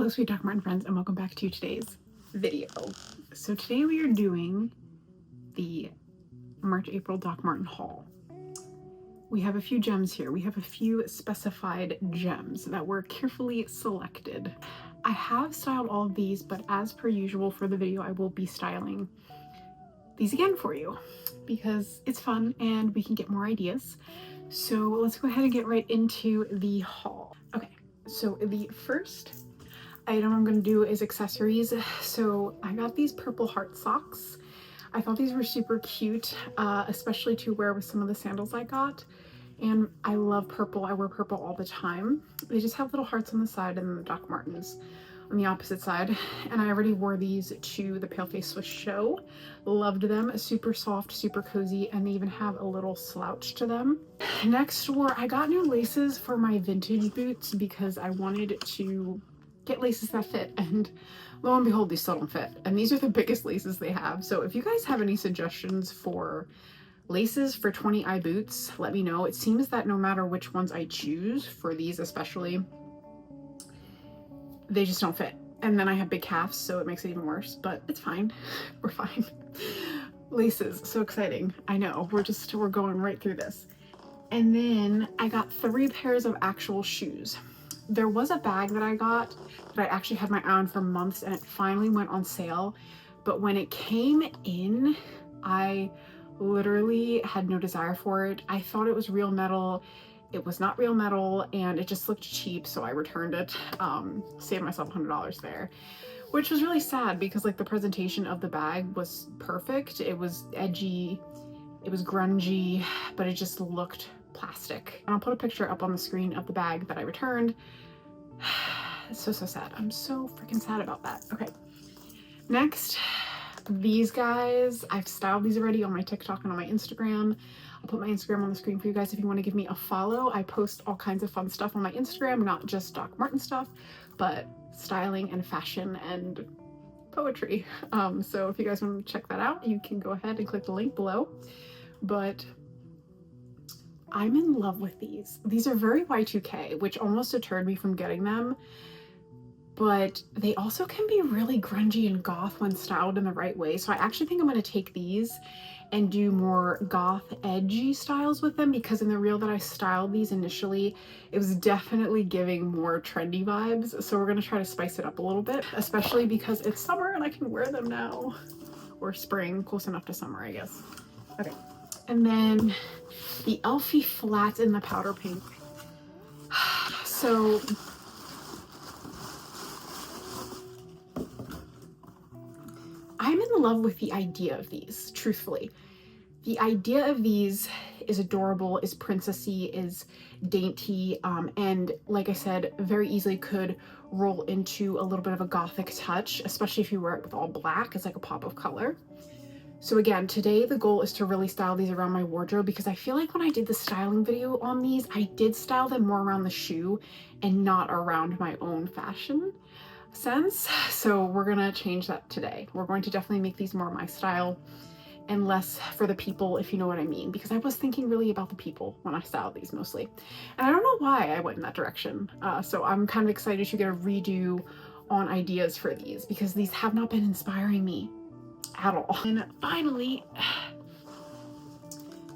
Hello sweet Doc Marten friends, and welcome back to today's video. So today we are doing the March-April Doc Marten haul. We have a few gems here. We have a few specified gems that were carefully selected. I have styled all of these, but as per usual for the video, I will be styling these again for you because it's fun and we can get more ideas. So let's go ahead and get right into the haul. Okay, so the first item I'm going to do is accessories. So I got these purple heart socks. I thought these were super cute, especially to wear with some of the sandals I got. And I love purple. I wear purple all the time. They just have little hearts on the side and the Doc Martens on the opposite side. And I already wore these to the Paleface Swiss show. Loved them. Super soft, super cozy, and they even have a little slouch to them. Next I got new laces for my vintage boots because I wanted to get laces that fit, and lo and behold, these still don't fit. And these are the biggest laces they have. So if you guys have any suggestions for laces for 20i boots, let me know. It seems that no matter which ones I choose, for these especially, they just don't fit. And then I have big calves, so it makes it even worse, but it's fine. We're fine. Laces, so exciting. I know, we're going right through this. And then I got 3 pairs of actual shoes. There was a bag that I got that I actually had my eye on for months, and it finally went on sale. But when it came in, I literally had no desire for it. I thought it was real metal. It was not real metal, and it just looked cheap, so I returned it. Saved myself $100 there, which was really sad because like the presentation of the bag was perfect. It was edgy, it was grungy, but it just looked plastic. And I'll put a picture up on the screen of the bag that I returned. So sad. I'm so freaking sad about that. Okay, next, these guys. I've styled these already on my TikTok and on my Instagram. I'll put my Instagram on the screen for you guys if you want to give me a follow. I post all kinds of fun stuff on my Instagram, not just Doc Marten stuff, but styling and fashion and poetry. So if you guys want to check that out, you can go ahead and click the link below. But I'm in love with these. These are very Y2K, which almost deterred me from getting them, but they also can be really grungy and goth when styled in the right way. So I actually think I'm going to take these and do more goth edgy styles with them, because in the reel that I styled these initially, it was definitely giving more trendy vibes. So we're going to try to spice it up a little bit, especially because it's summer and I can wear them now, or spring, close enough to summer, I guess. Okay. And then the Elfie flats in the powder pink. So I'm in love with the idea of these, truthfully. The idea of these is adorable, is princessy, is dainty, and like I said, very easily could roll into a little bit of a gothic touch, especially if you wear it with all black. It's like a pop of color. So again, today the goal is to really style these around my wardrobe, because I feel like when I did the styling video on these, I did style them more around the shoe and not around my own fashion sense. So we're gonna change that today. We're going to definitely make these more my style and less for the people, if you know what I mean, because I was thinking really about the people when I styled these mostly. And I don't know why I went in that direction. So I'm kind of excited to get a redo on ideas for these, because these have not been inspiring me at all. And finally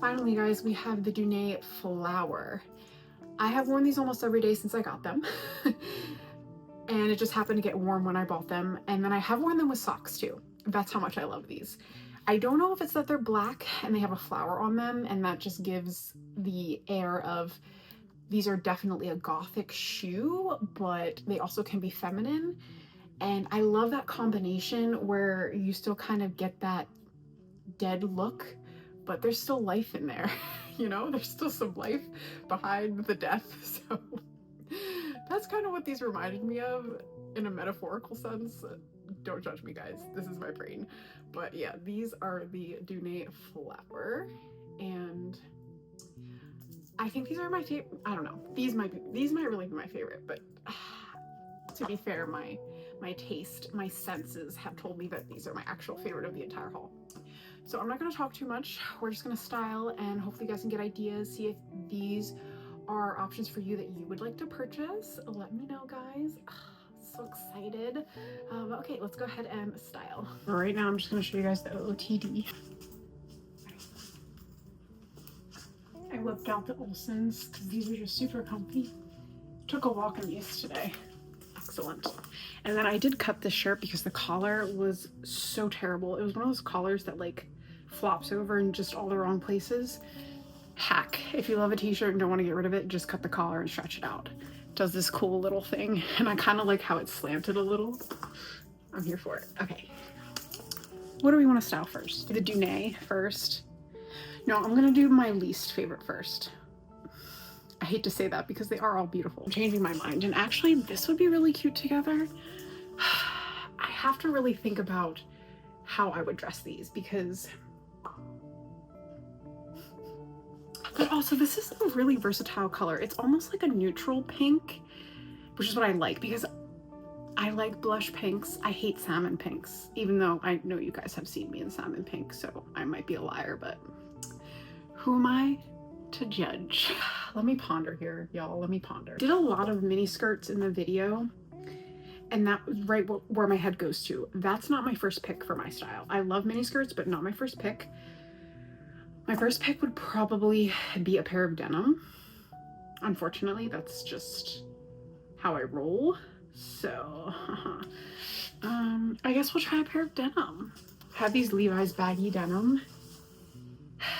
guys, we have the Dune flower. I have worn these almost every day since I got them. And it just happened to get warm when I bought them. And then I have worn them with socks too. That's how much I love these. I don't know if it's that they're black and they have a flower on them, and that just gives the air of these are definitely a gothic shoe, but they also can be feminine. And I love that combination where you still kind of get that dead look, but there's still life in there. You know, there's still some life behind the death. So that's kind of what these reminded me of in a metaphorical sense. Don't judge me, guys. This is my brain. But yeah, these are the Dune flower, and I think these are my favorite. I don't know. These might really be my favorite, but to be fair, my taste, my senses have told me that these are my actual favorite of the entire haul. So I'm not going to talk too much. We're just going to style, and hopefully you guys can get ideas, see if these are options for you that you would like to purchase. Let me know, guys. so excited. Okay, let's go ahead and style. Right now, I'm just gonna show you guys the OOTD. I whipped out the Olsons because these are just super comfy. Took a walk in these today. Excellent. And then I did cut this shirt because the collar was so terrible. It was one of those collars that like flops over in just all the wrong places. Hack. If you love a t-shirt and don't want to get rid of it, just cut the collar and stretch it out. It does this cool little thing, and I kind of like how it's slanted a little. I'm here for it. Okay. What do we want to style first? The Dune first. No, I'm gonna do my least favorite first. I hate to say that because they are all beautiful. I'm changing my mind, and actually this would be really cute together. I have to really think about how I would dress these because, but also this is a really versatile color. It's almost like a neutral pink, which is what I like because I like blush pinks. I hate salmon pinks, even though I know you guys have seen me in salmon pink, so I might be a liar, but who am I to judge? Let me ponder here, y'all. Let me ponder. Did a lot of mini skirts in the video, and that was right where my head goes to. That's not my first pick for my style. I love mini skirts, but not my first pick. My first pick would probably be a pair of denim. Unfortunately, that's just how I roll. So, I guess we'll try a pair of denim. I have these Levi's baggy denim.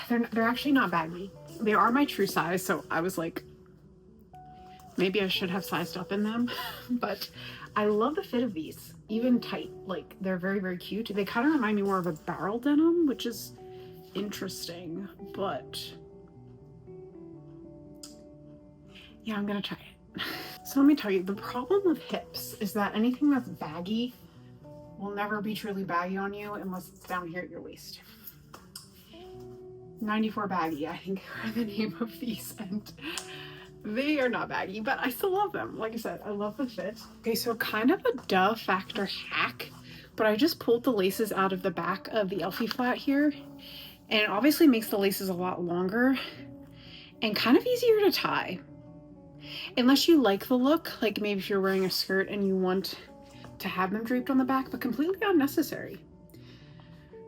They're actually not baggy. They are my true size, so I was like, maybe I should have sized up in them. But I love the fit of these, even tight. Like, they're very, very cute. They kind of remind me more of a barrel denim, which is interesting, but yeah, I'm gonna try it. So let me tell you, the problem with hips is that anything that's baggy will never be truly baggy on you unless it's down here at your waist. 94 baggy, I think, are the name of these, and they are not baggy, but I still love them. Like I said, I love the fit. Okay, so kind of a duh factor hack, but I just pulled the laces out of the back of the Elfie flat here, and it obviously makes the laces a lot longer and kind of easier to tie. Unless you like the look, like maybe if you're wearing a skirt and you want to have them draped on the back, but completely unnecessary.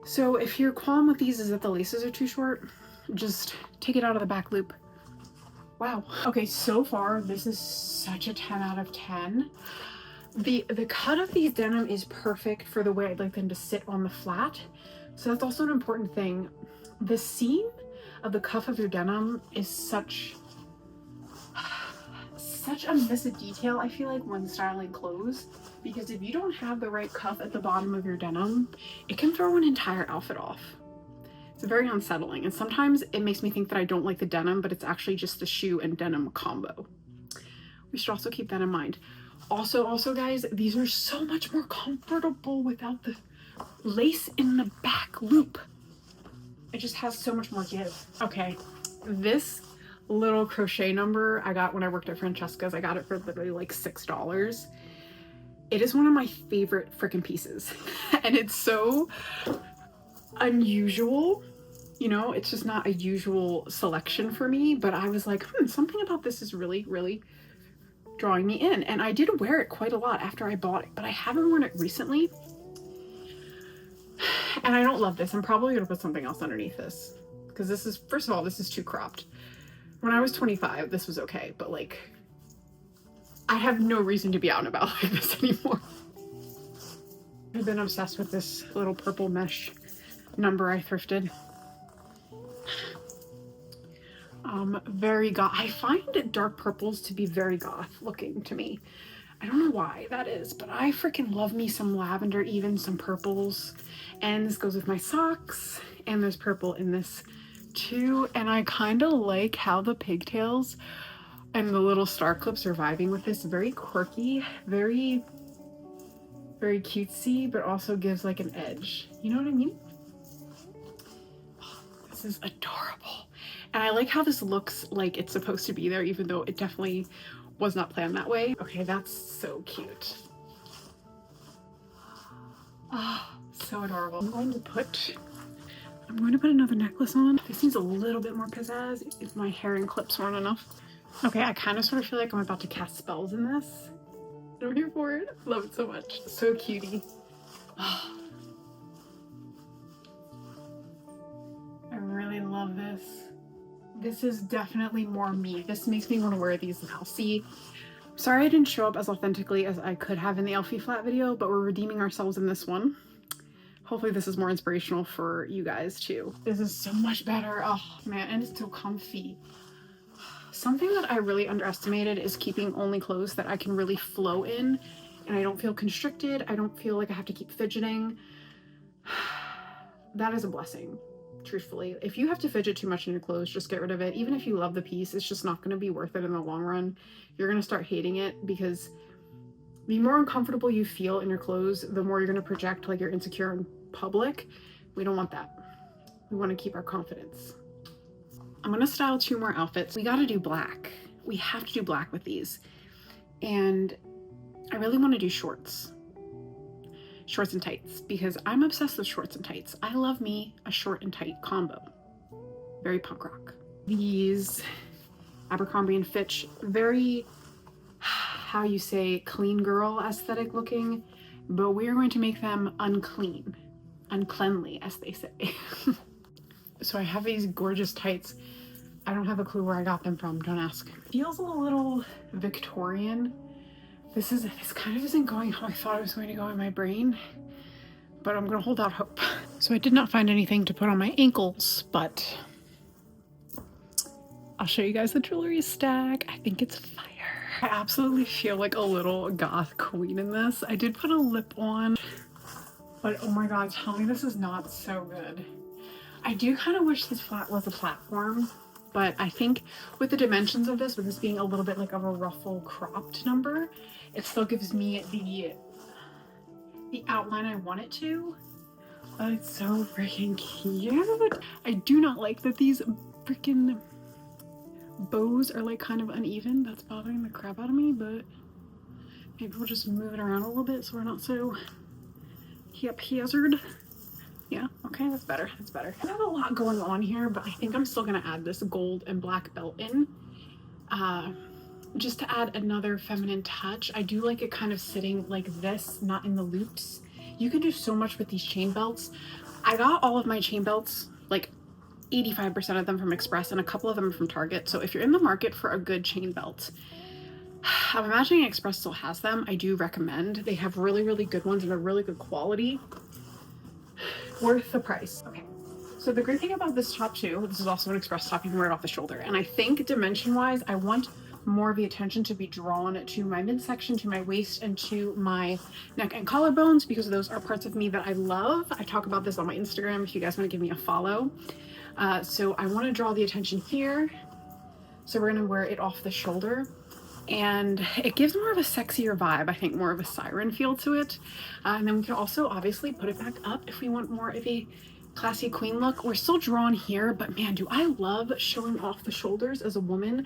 So if your qualm with these is that the laces are too short, just take it out of the back loop. Wow. Okay, so far this is such a 10 out of 10. The cut of these denim is perfect for the way I'd like them to sit on the flat. So that's also an important thing. The seam of the cuff of your denim is such a miss a detail, I feel like, when styling clothes, because if you don't have the right cuff at the bottom of your denim, it can throw an entire outfit off. It's very unsettling, and sometimes it makes me think that I don't like the denim, but it's actually just the shoe and denim combo. We should also keep that in mind. Also guys, these are so much more comfortable without the lace in the back loop. It just has so much more give. Okay, this little crochet number I got when I worked at Francesca's. I got it for literally like $6. It is one of my favorite freaking pieces. And it's so unusual, you know, it's just not a usual selection for me, but I was like, something about this is really, really drawing me in. And I did wear it quite a lot after I bought it, but I haven't worn it recently. And I don't love this. I'm probably gonna put something else underneath this because this is, first of all, this is too cropped. When I was 25, this was okay, but like, I have no reason to be out and about like this anymore. I've been obsessed with this little purple mesh number I thrifted. Very goth. I find dark purples to be very goth looking to me. I don't know why that is, but I freaking love me some lavender, even some purples. And this goes with my socks, and there's purple in this too. And I kind of like how the pigtails and the little star clips are vibing with this. Very quirky, very, very cutesy, but also gives like an edge. You know what I mean? This is adorable. And I like how this looks like it's supposed to be there, even though it definitely was not planned that way. Okay, that's so cute. Oh, so adorable. I'm going to put another necklace on. This needs a little bit more pizzazz if my hair and clips weren't enough. Okay, I kind of sort of feel like I'm about to cast spells in this. I'm here for it. Love it so much. So cutie. I really love this. This is definitely more me. This makes me want to wear these now. See, sorry I didn't show up as authentically as I could have in the Elfie flat video, but we're redeeming ourselves in this one. Hopefully this is more inspirational for you guys too. This is so much better. Oh man, and it's so comfy. Something that I really underestimated is keeping only clothes that I can really flow in and I don't feel constricted. I don't feel like I have to keep fidgeting. That is a blessing, truthfully. If you have to fidget too much in your clothes, just get rid of it. Even if you love the piece, it's just not going to be worth it in the long run. You're going to start hating it because the more uncomfortable you feel in your clothes, the more you're going to project like you're insecure in public. We don't want that. We want to keep our confidence. I'm going to style 2 more outfits. We got to do black. We have to do black with these. And I really want to do shorts and tights because I'm obsessed with shorts and tights. I love me a short and tight combo. Very punk rock. These Abercrombie & Fitch, very, how you say, clean girl aesthetic looking, but we are going to make them uncleanly, as they say. So I have these gorgeous tights. I don't have a clue where I got them from, don't ask. Feels a little Victorian. This kind of isn't going how I thought it was going to go in my brain, but I'm gonna hold out hope. So I did not find anything to put on my ankles, but I'll show you guys the jewelry stack. I think it's fire. I absolutely feel like a little goth queen in this. I did put a lip on, but oh my god, tell me this is not so good. I do kind of wish this flat was a platform, but I think with the dimensions of this, with this being a little bit like of a ruffle cropped number, it still gives me the outline I want it to. But it's so freaking cute. I do not like that these freaking bows are like kind of uneven. That's bothering the crap out of me, but maybe we'll just move it around a little bit so we're not so haphazard. Yeah, okay, that's better. That's better. I have a lot going on here, but I think I'm still gonna add this gold and black belt in. Just to add another feminine touch. I do like it kind of sitting like this, not in the loops. You can do so much with these chain belts. I got all of my chain belts, like 85% of them from Express and a couple of them from Target. So if you're in the market for a good chain belt, I'm imagining Express still has them. I do recommend. They have really, really good ones and a really good quality. Worth the price. Okay. So the great thing about this top too, this is also an Express top, you can wear it off the shoulder. And I think dimension wise, I want more of the attention to be drawn to my midsection, to my waist, and to my neck and collarbones, because those are parts of me that I love. I talk about this on my Instagram if you guys want to give me a follow. So I want to draw the attention here. So we're going to wear it off the shoulder. And it gives more of a sexier vibe, I think, more of a siren feel to it. And then we can also obviously put it back up if we want more of a classy queen look. We're still drawn here, but man, do I love showing off the shoulders as a woman.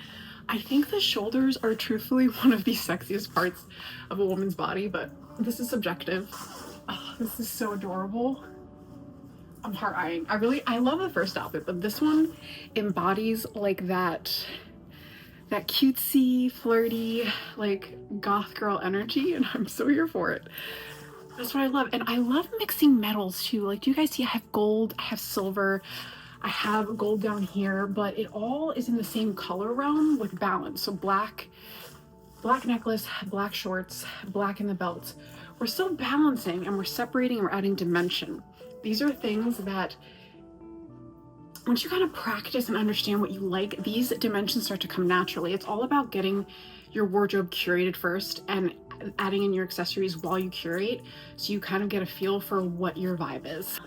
I think the shoulders are truthfully one of the sexiest parts of a woman's body, but this is subjective. Oh, this is so adorable. I'm heart eyeing. I love the first outfit, but this one embodies like that cutesy, flirty, like goth girl energy, and I'm so here for it. That's what I love. And I love mixing metals too. Like, do you guys see I have gold, I have silver, I have gold down here, but it all is in the same color realm with balance. So black necklace, black shorts, black in the belt. We're still balancing and we're separating and we're adding dimension. These are things that once you kind of practice and understand what you like, these dimensions start to come naturally. It's all about getting your wardrobe curated first and adding in your accessories while you curate, so you kind of get a feel for what your vibe is.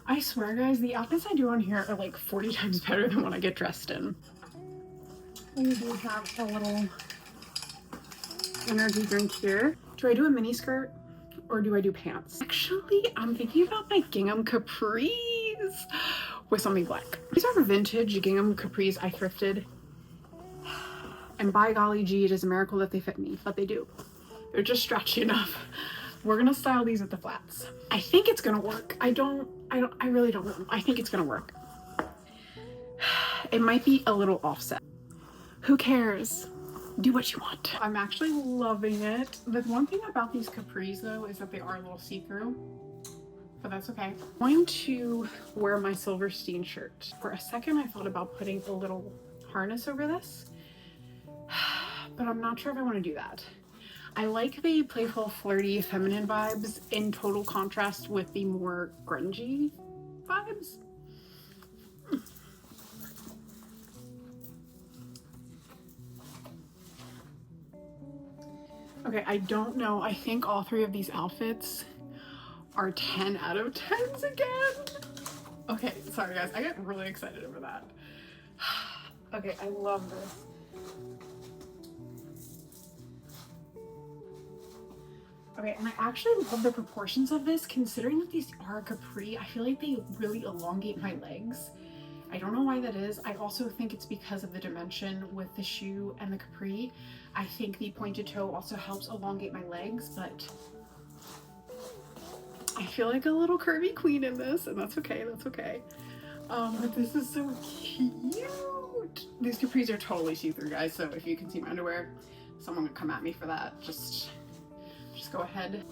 I swear guys, the outfits I do on here are like 40 times better than what I get dressed in. We do have a little energy drink here. Do I do a mini skirt or do I do pants? Actually, I'm thinking about my gingham capris with something black. These are vintage gingham capris I thrifted. And by golly gee, it is a miracle that they fit me, but they do. They're just stretchy enough. We're gonna style these at the flats. I think it's gonna work. I really don't know. I think it's gonna work. It might be a little offset. Who cares? do what you want. I'm actually loving it. The one thing about these capris though is that they are a little see-through, but that's okay. I'm going to wear my Silverstein shirt. For a second, I thought about putting a little harness over this, but I'm not sure if I want to do that. I like the playful, flirty, feminine vibes in total contrast with the more grungy vibes. Okay, I don't know. I think all three of these outfits are 10 out of 10s again. Okay, sorry guys, I get really excited over that. Okay, I love this. Okay, and I actually love the proportions of this, considering that these are capri. I feel like they really elongate my legs. I don't know why that is. I also think it's because of the dimension with the shoe and the capri. I think the pointed toe also helps elongate my legs, but I feel like a little curvy queen in this, and that's okay, that's okay. But this is so cute. These capris are totally see-through, guys, so if you can see my underwear, someone would come at me for that. Just go ahead.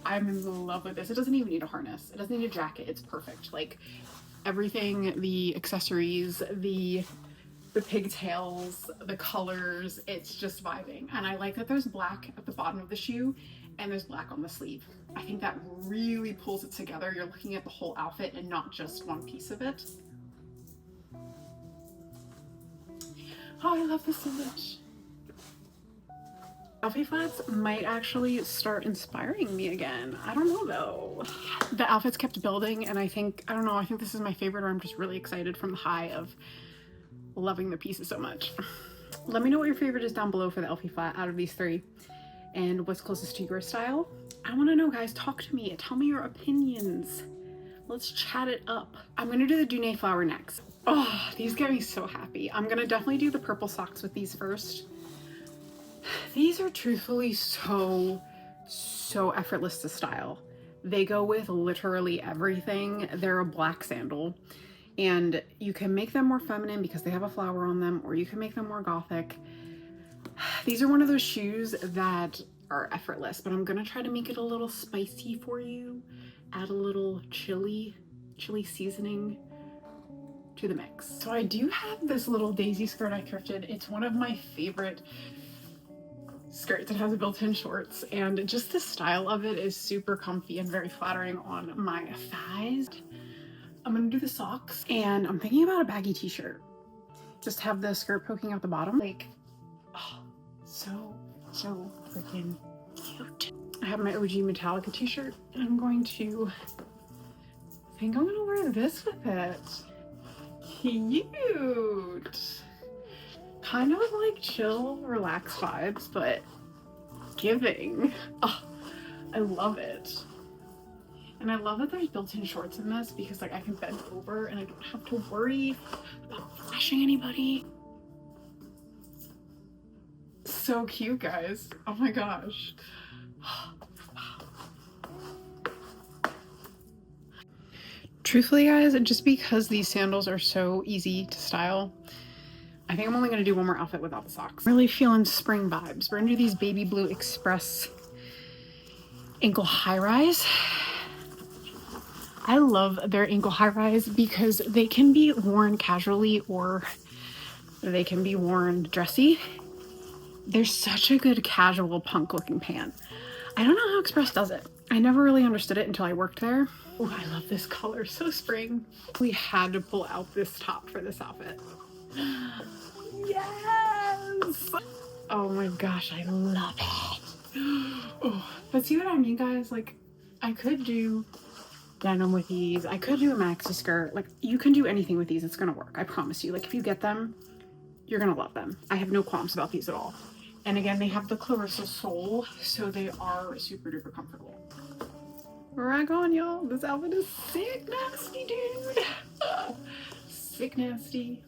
I'm in love with this. It doesn't even need a harness. It doesn't need a jacket. It's perfect. Like everything, the accessories, the pigtails, the colors, it's just vibing. And I like that there's black at the bottom of the shoe and there's black on the sleeve. I think that really pulls it together. You're looking at the whole outfit and not just one piece of it. Oh, I love this so much. Elfie flats might actually start inspiring me again. I don't know though. The outfits kept building and I think this is my favorite, or I'm just really excited from the high of loving the pieces so much. Let me know what your favorite is down below for the Elfie flat out of these three and what's closest to your style. I want to know, guys. Talk to me. Tell me your opinions. Let's chat it up. I'm gonna do the Dune flower next. Oh, these get me so happy. I'm gonna definitely do the purple socks with these first. These are truthfully so effortless to style. They go with literally everything. They're a black sandal and you can make them more feminine because they have a flower on them, or you can make them more gothic. These are one of those shoes that are effortless, but I'm gonna try to make it a little spicy for you. Add a little chili seasoning to the mix. So I do have this little daisy skirt I thrifted. It's one of my favorite skirts. It has a built-in shorts and just the style of it is super comfy and very flattering on my thighs. I'm gonna do the socks and I'm thinking about a baggy t-shirt. Just have the skirt poking out the bottom. Like, oh, so freaking cute. I have my OG Metallica t-shirt and I think I'm gonna wear this with it. Cute. Kind of like chill, relaxed vibes, but giving. Oh, I love it. And I love that there's built-in shorts in this because like I can bend over and I don't have to worry about flashing anybody. So cute, guys. Oh my gosh. Truthfully, guys, just because these sandals are so easy to style, I think I'm only gonna do one more outfit without the socks. I'm really feeling spring vibes. We're gonna do these baby blue express ankle high rise. I love their ankle high rise because they can be worn casually or they can be worn dressy. They're such a good casual punk looking pant. I don't know how Express does it. I never really understood it until I worked there. Oh, I love this color, so spring. We had to pull out this top for this outfit. Yes! Oh my gosh, I love it. Oh, but see what I mean, guys? Like, I could do denim with these. I could do a maxi skirt. Like, you can do anything with these. It's gonna work. I promise you. Like, if you get them, you're gonna love them. I have no qualms about these at all. And again, they have the Clarissa sole, so they are super duper comfortable. Rag on, y'all. This outfit is sick nasty, dude. Sick nasty.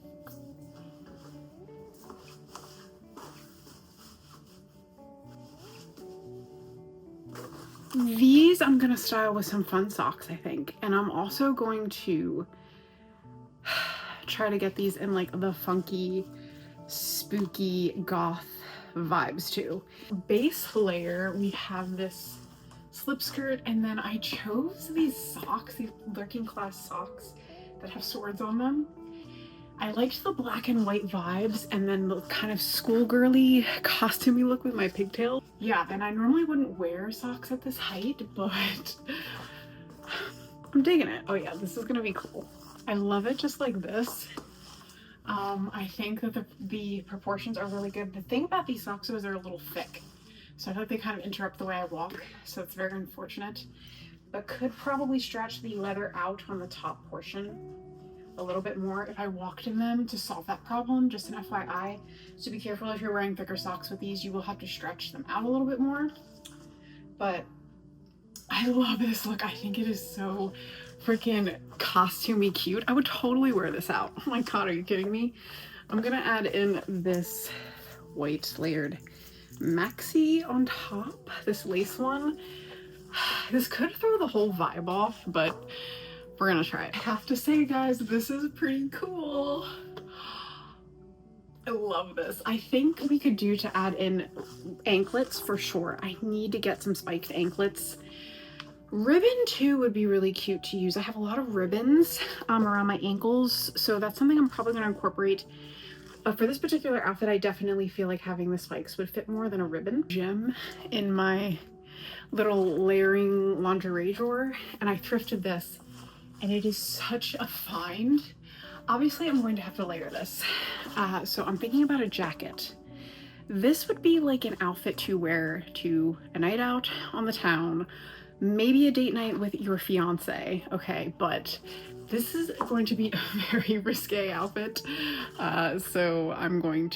These I'm gonna style with some fun socks, I think. And I'm also going to try to get these in like the funky spooky goth vibes too. Base layer, we have this slip skirt, and then I chose these socks, these working class socks that have swords on them. I liked the black and white vibes, and then the kind of schoolgirly costumey look with my pigtail. Yeah, and I normally wouldn't wear socks at this height, but I'm digging it. Oh yeah, this is gonna be cool. I love it just like this. I think that the proportions are really good. The thing about these socks is they're a little thick, so I feel like they kind of interrupt the way I walk, so it's very unfortunate. But could probably stretch the leather out on the top portion a little bit more if I walked in them to solve that problem. Just an FYI, so be careful if you're wearing thicker socks with these, you will have to stretch them out a little bit more. But I love this look. I think it is so freaking costumey cute. I would totally wear this out. Oh my god, are you kidding me? I'm gonna add in this white layered maxi on top, this lace one. This could throw the whole vibe off, but we're gonna try it. I have to say, guys, this is pretty cool. I love this. I think we could do to add in anklets for sure. I need to get some spiked anklets. Ribbon too would be really cute to use. I have a lot of ribbons around my ankles, so that's something I'm probably gonna incorporate. But for this particular outfit, I definitely feel like having the spikes would fit more than a ribbon. Gem in my little layering lingerie drawer, and I thrifted this, and it is such a find. Obviously, I'm going to have to layer this. So I'm thinking about a jacket. This would be like an outfit to wear to a night out on the town, maybe a date night with your fiance, okay? But this is going to be a very risque outfit. So I'm gonna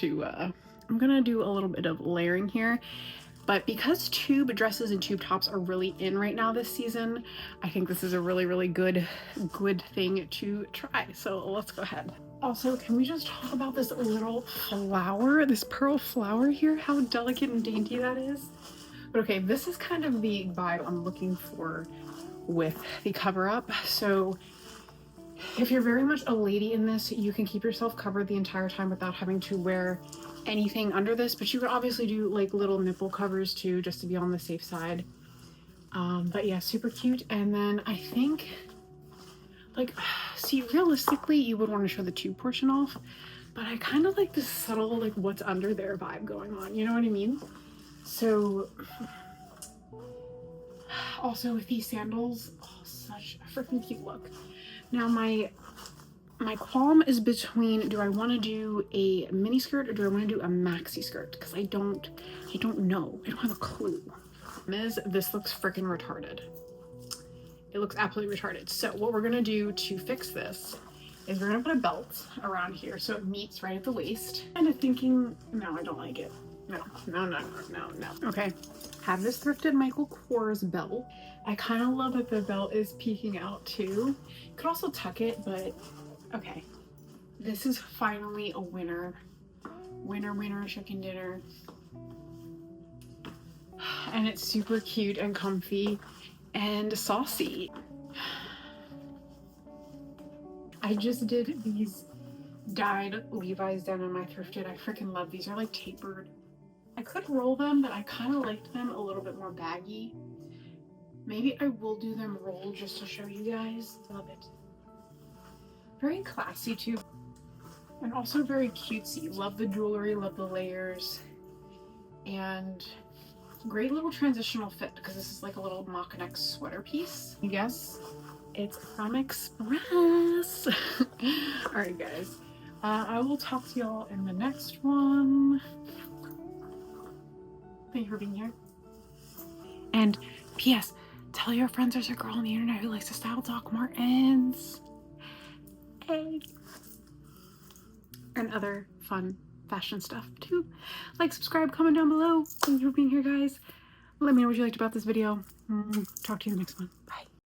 do a little bit of layering here. But because tube dresses and tube tops are really in right now this season, I think this is a really, really good thing to try. So let's go ahead. Also, can we just talk about this little flower, this pearl flower here, how delicate and dainty that is? But okay, this is kind of the vibe I'm looking for with the cover up. So if you're very much a lady in this, you can keep yourself covered the entire time without having to wear anything under this, but you could obviously do like little nipple covers too, just to be on the safe side. But yeah, super cute. And then I think, like, see, realistically you would want to show the tube portion off, but I kind of like this subtle, like, what's under there vibe going on, you know what I mean? So also with these sandals, oh, such a freaking cute look. Now my qualm is between, do I want to do a mini skirt or do I want to do a maxi skirt? Because I don't know. I don't have a clue. This looks freaking retarded. It looks absolutely retarded. So what we're gonna do to fix this is we're gonna put a belt around here so it meets right at the waist. Kind of thinking, no, I don't like it. No. Okay, have this thrifted Michael Kors belt. I kind of love that the belt is peeking out too. Could also tuck it, but okay. This is finally a winner. Winner chicken dinner. And it's super cute and comfy and saucy. I just did these dyed Levi's down in my thrifted. I freaking love these. They're like tapered. I could roll them, but I kind of liked them a little bit more baggy. Maybe I will do them rolled just to show you guys. Love it. Very classy too. And also very cutesy. Love the jewelry, love the layers. And great little transitional fit because this is like a little mock neck sweater piece. I guess it's from Express. Alright guys, I will talk to y'all in the next one. Thank you for being here. And P.S. tell your friends there's a girl on the internet who likes to style Doc Martens. Hey. And other fun fashion stuff too. Like, subscribe, comment down below. Thank you for being here, guys. Let me know what you liked about this video. Talk to you in the next one. Bye.